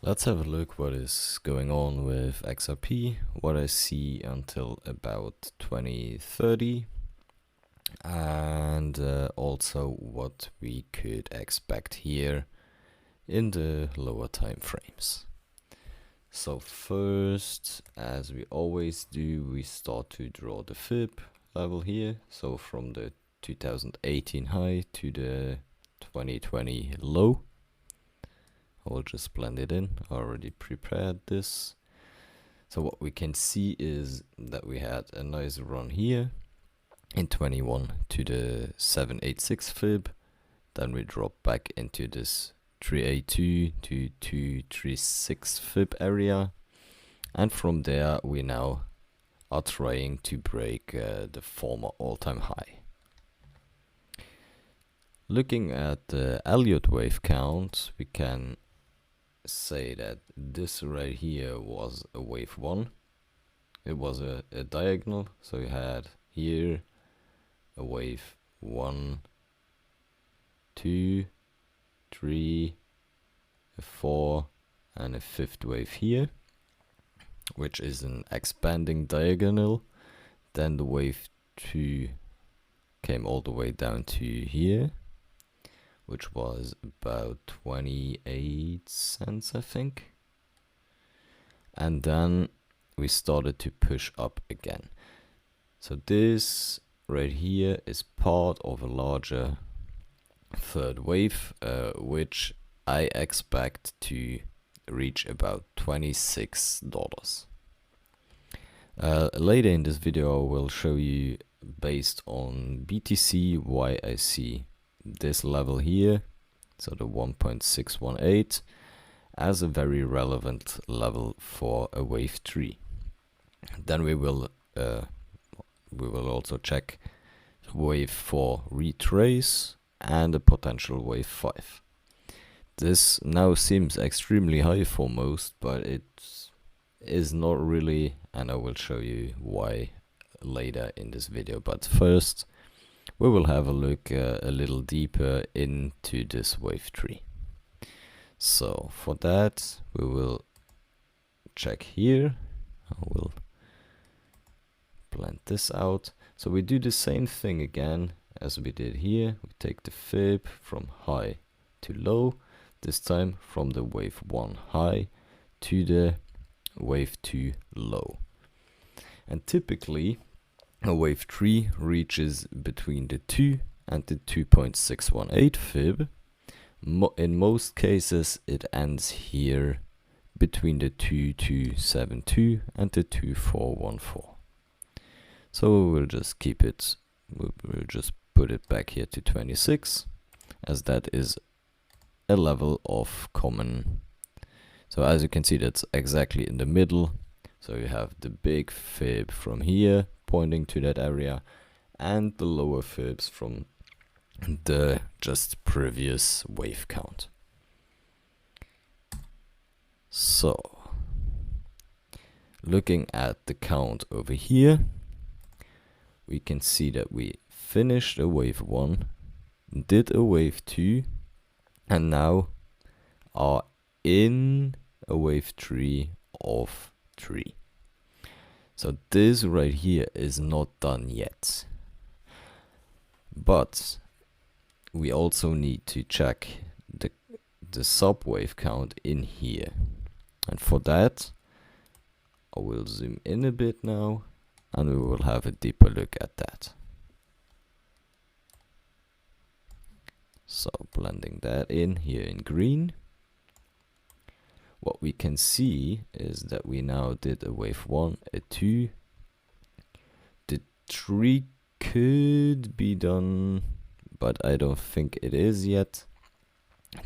Let's have a look what is going on with XRP, what I see until about 2030, and also what we could expect here in the lower time frames. So first, as we always do, we start to draw the fib level here. So from the 2018 high to the 2020 low. I will just blend it in. I already prepared this. So what we can see is that we had a nice run here in 21 to the 786 fib. Then we drop back into this 382 to 236 fib area. And from there we now are trying to break the former all-time high. Looking at the Elliott wave count, we can say that this right here was a wave 1. It was a diagonal, so you had here a wave 1, 2, 3, a 4 and a 5th wave here, which is an expanding diagonal. Then the wave 2 came all the way down to here, which was about 28 cents, I think. And then we started to push up again. So this right here is part of a larger third wave, which I expect to reach about $26. Later in this video I will show you, based on BTC, why I see this level here, so the 1.618, as a very relevant level for a wave 3. Then we will also check wave 4 retrace and a potential wave 5. This now seems extremely high for most, but it is not really, and I will show you why later in this video. But first we will have a look a little deeper into this wave 3. So for that we will check here. I will blend this out. So we do the same thing again as we did here. We take the fib from high to low, this time from the wave 1 high to the wave 2 low. And typically a wave 3 reaches between the 2 and the 2.618 fib. In most cases it ends here between the 2272 and the 2414. So we'll just keep it, we'll just put it back here to 26, as that is a level of common. So as you can see, that's exactly in the middle. So you have the big fib from here pointing to that area, and the lower fibs from the just previous wave count. So looking at the count over here, we can see that we finished a wave 1, did a wave 2, and now are in a wave 3 of 3. So this right here is not done yet, but we also need to check the sub-wave count in here. And for that I will zoom in a bit now, and we will have a deeper look at that. So blending that in here in green, what we can see is that we now did a wave 1, a 2. The 3 could be done, but I don't think it is yet.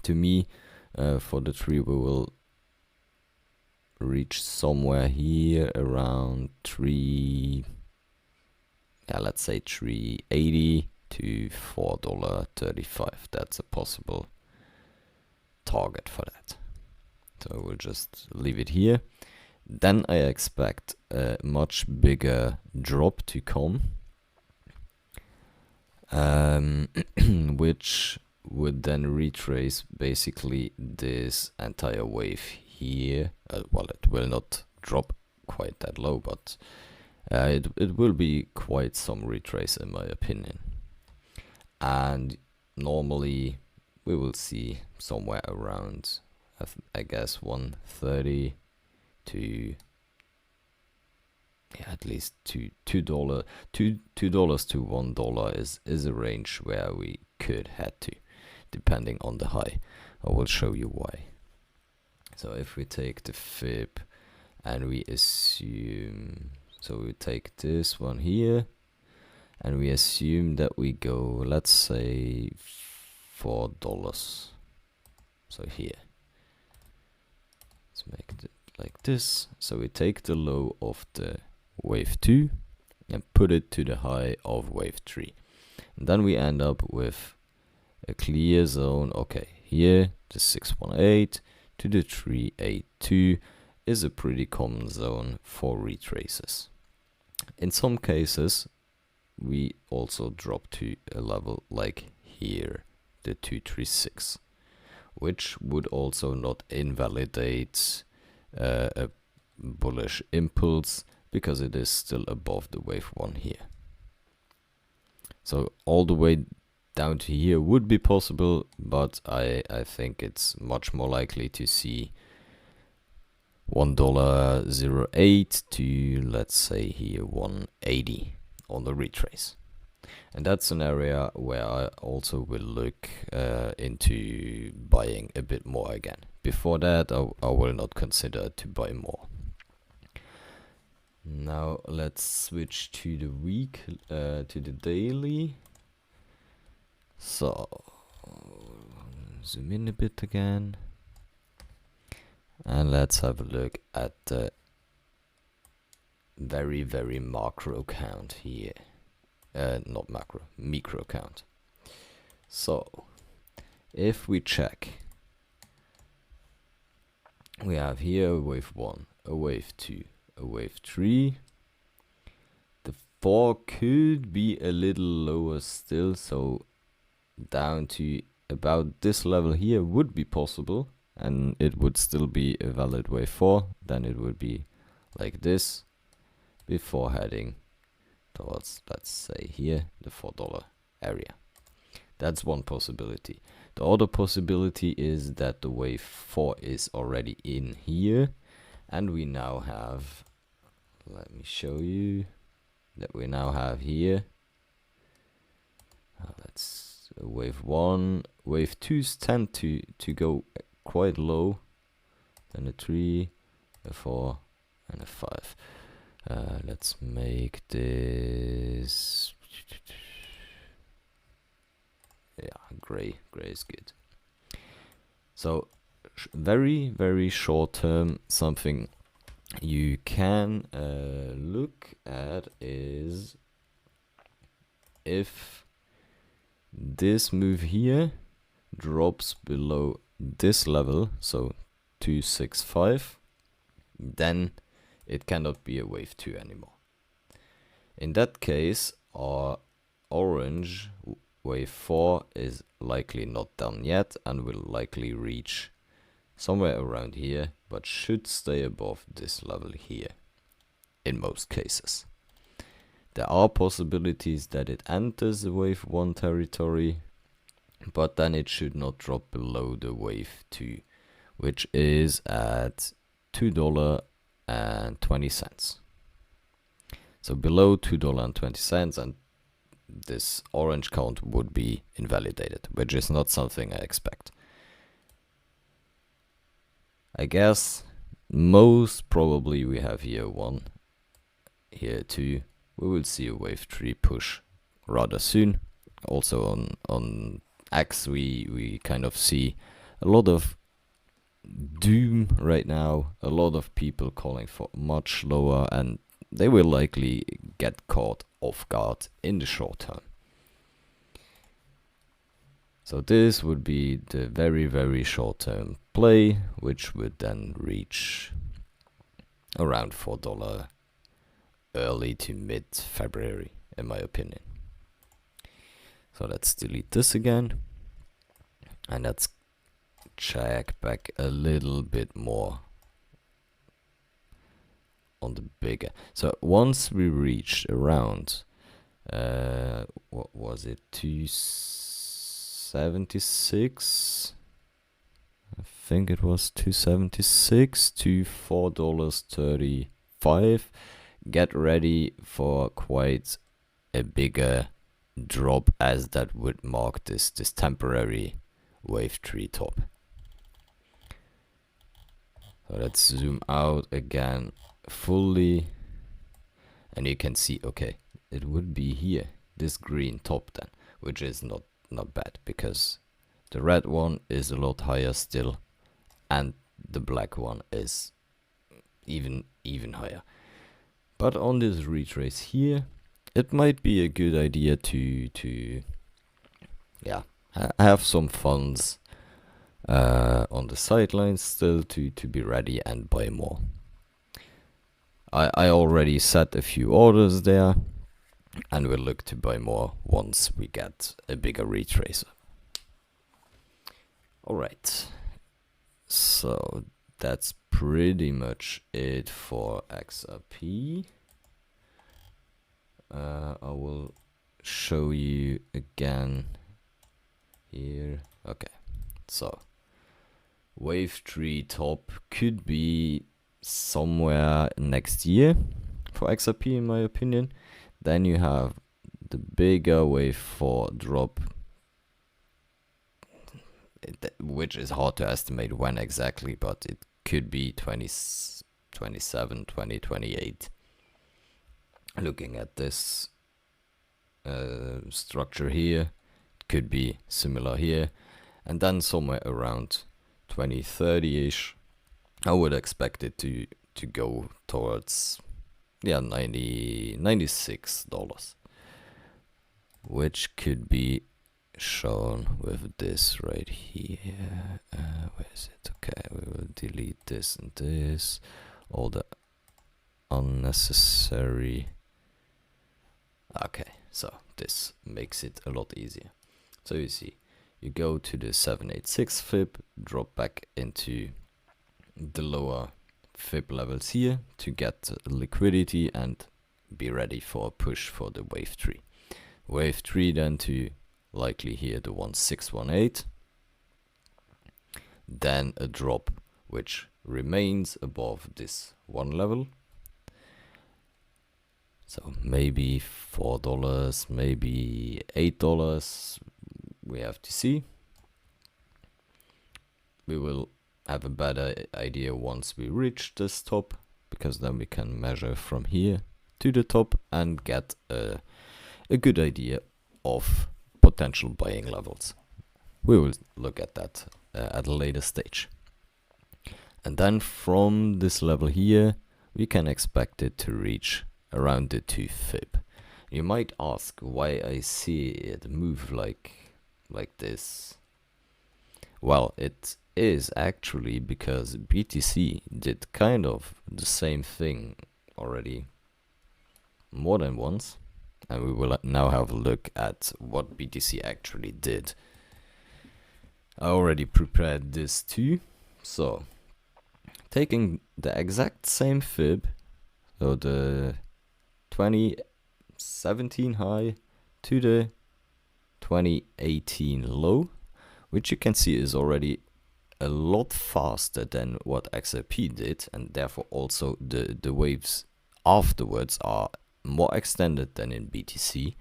To me, for the 3 we will reach somewhere here around 3, let's say 380 to $4.35. That's a possible target for that. So we'll just leave it here. Then I expect a much bigger drop to come, which would then retrace basically this entire wave here. Well, it will not drop quite that low, but it will be quite some retrace in my opinion. And normally we will see somewhere around, I guess, 130 to at least $2 to $1 is a range where we could head to, depending on the high. I will show you why. So if we take the fib and we assume, so we take this one here and we assume that we go, let's say $4. So here, let's make it like this. So we take the low of the wave 2 and put it to the high of wave 3. And then we end up with a clear zone. Okay, here the 618 to the 382 is a pretty common zone for retraces. In some cases, we also drop to a level like here, the 236, which would also not invalidate a bullish impulse, because it is still above the wave 1 here. So all the way down to here would be possible, but I think it's much more likely to see $1.08 to, let's say here, 180 on the retrace. And that's an area where I also will look into buying a bit more again. Before that, I will not consider to buy more. Now let's switch to the week, to the daily. So zoom in a bit again, and let's have a look at the very macro count here. Not macro, micro count. So if we check, we have here a wave 1, a wave 2, a wave 3. The 4 could be a little lower still, so down to about this level here would be possible, and it would still be a valid wave 4. Then it would be like this before heading towards, let's say here, the $4 area. That's one possibility. The other possibility is that the wave 4 is already in here, and we now have, let me show you, that we now have here, that's wave 1. Wave 2s tend to go quite low, then a 3, a 4, and a 5. Let's make this, yeah, gray is good. So very short term, something you can look at is if this move here drops below this level, so 265, then it cannot be a wave 2 anymore. In that case, our orange wave 4 is likely not done yet and will likely reach somewhere around here, but should stay above this level here in most cases. There are possibilities that it enters the wave 1 territory, but then it should not drop below the wave 2, which is at $2.20. So below $2.20, and this orange count would be invalidated, which is not something I expect. I guess most probably we have here 1, here 2. We will see a wave 3 push rather soon. Also on X we kind of see a lot of doom right now, a lot of people calling for much lower, and they will likely get caught off guard in the short term. So this would be the very short term play, which would then reach around $4 early to mid February, in my opinion. So let's delete this again, and let's check back a little bit more on the bigger. So once we reached around, what was it, 276? I think it was 276 to $4.35. Get ready for quite a bigger drop, as that would mark this temporary wave 3 top. So let's zoom out again fully, and you can see, okay, it would be here, this green top then, which is not bad, because the red one is a lot higher still, and the black one is even higher. But on this retrace here, it might be a good idea to have some funds on the sidelines still to be ready and buy more. I already set a few orders there, and we'll look to buy more once we get a bigger retracer. Alright, so that's pretty much it for XRP. I will show you again here. Okay, so wave 3 top could be somewhere next year for XRP, in my opinion. Then you have the bigger wave 4 drop, which is hard to estimate when exactly, but it could be 2027, 2028. Looking at this structure here, it could be similar here, and then somewhere around 2030-ish, I would expect it to go towards $96, which could be shown with this right here. Where is it? Okay, we will delete this and this, all the unnecessary. Okay, so this makes it a lot easier. So you see, you go to the 786 fib, drop back into the lower fib levels here to get liquidity and be ready for a push for the wave 3. Wave 3 then to likely here the 1618, then a drop which remains above this one level. So maybe $4, maybe $8, we have to see. We will have a better idea once we reach this top, because then we can measure from here to the top and get a good idea of potential buying levels. We will look at that at a later stage. And then from this level here, we can expect it to reach around the 2 fib. You might ask why I see it move like this. Well, it is actually because BTC did kind of the same thing already more than once, and we will now have a look at what BTC actually did. I already prepared this too. So taking the exact same fib, so the 2017 high to the 2018 low, which you can see is already a lot faster than what XRP did, and therefore also the waves afterwards are more extended than in BTC.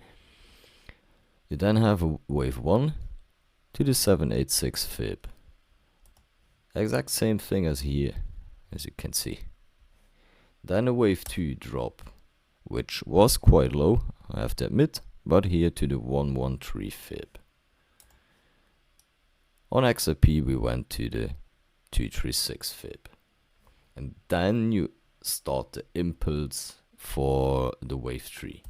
You then have a wave 1 to the 786 fib. Exact same thing as here, as you can see. Then a wave 2 drop, which was quite low, I have to admit, but here to the 113 fib. On XRP we went to the 236 fib. And then you start the impulse for the wave 3,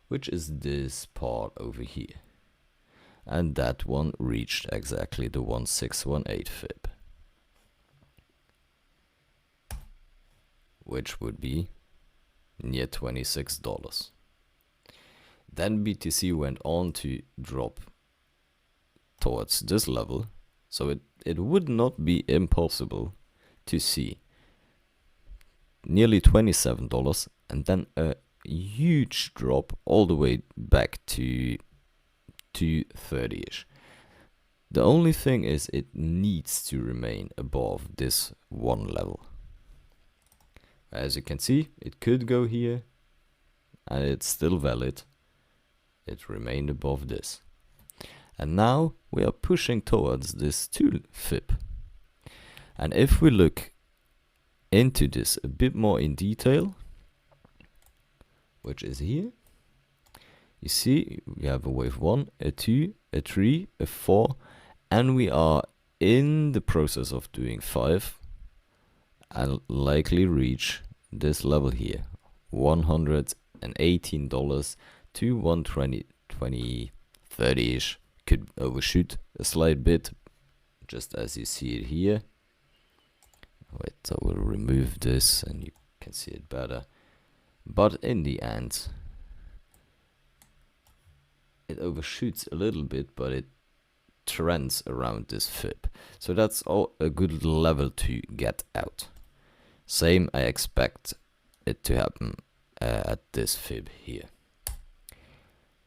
which is this part over here. And that one reached exactly the 1618 fib, which would be near $26. Then BTC went on to drop towards this level, so it would not be impossible to see nearly $27, and then a huge drop all the way back to 230-ish. The only thing is it needs to remain above this one level. As you can see, it could go here, and it's still valid. It remained above this. And now we are pushing towards this 2 fib. And if we look into this a bit more in detail, which is here, you see we have a wave 1, a 2, a 3, a 4, and we are in the process of doing 5 and likely reach this level here, $118 to 120, 30-ish. Could overshoot a slight bit, just as you see it here. Wait, I will remove this and you can see it better. But in the end, it overshoots a little bit, but it trends around this fib. So that's all a good level to get out. Same, I expect it to happen at this fib here.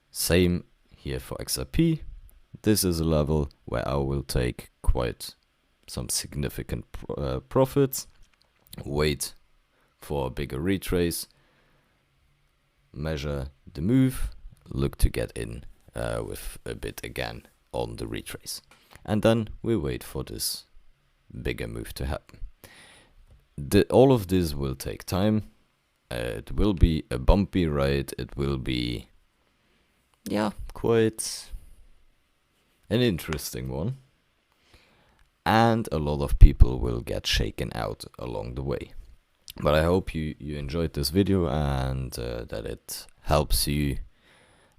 Same here for XRP. This is a level where I will take quite some significant profits, wait for a bigger retrace, measure the move, look to get in with a bit again on the retrace. And then we wait for this bigger move to happen. All of this will take time. It will be a bumpy ride. It will be, yeah, quite an interesting one. And a lot of people will get shaken out along the way. But I hope you enjoyed this video and that it helps you.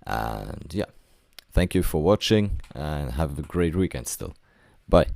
And yeah, thank you for watching and have a great weekend still. Bye.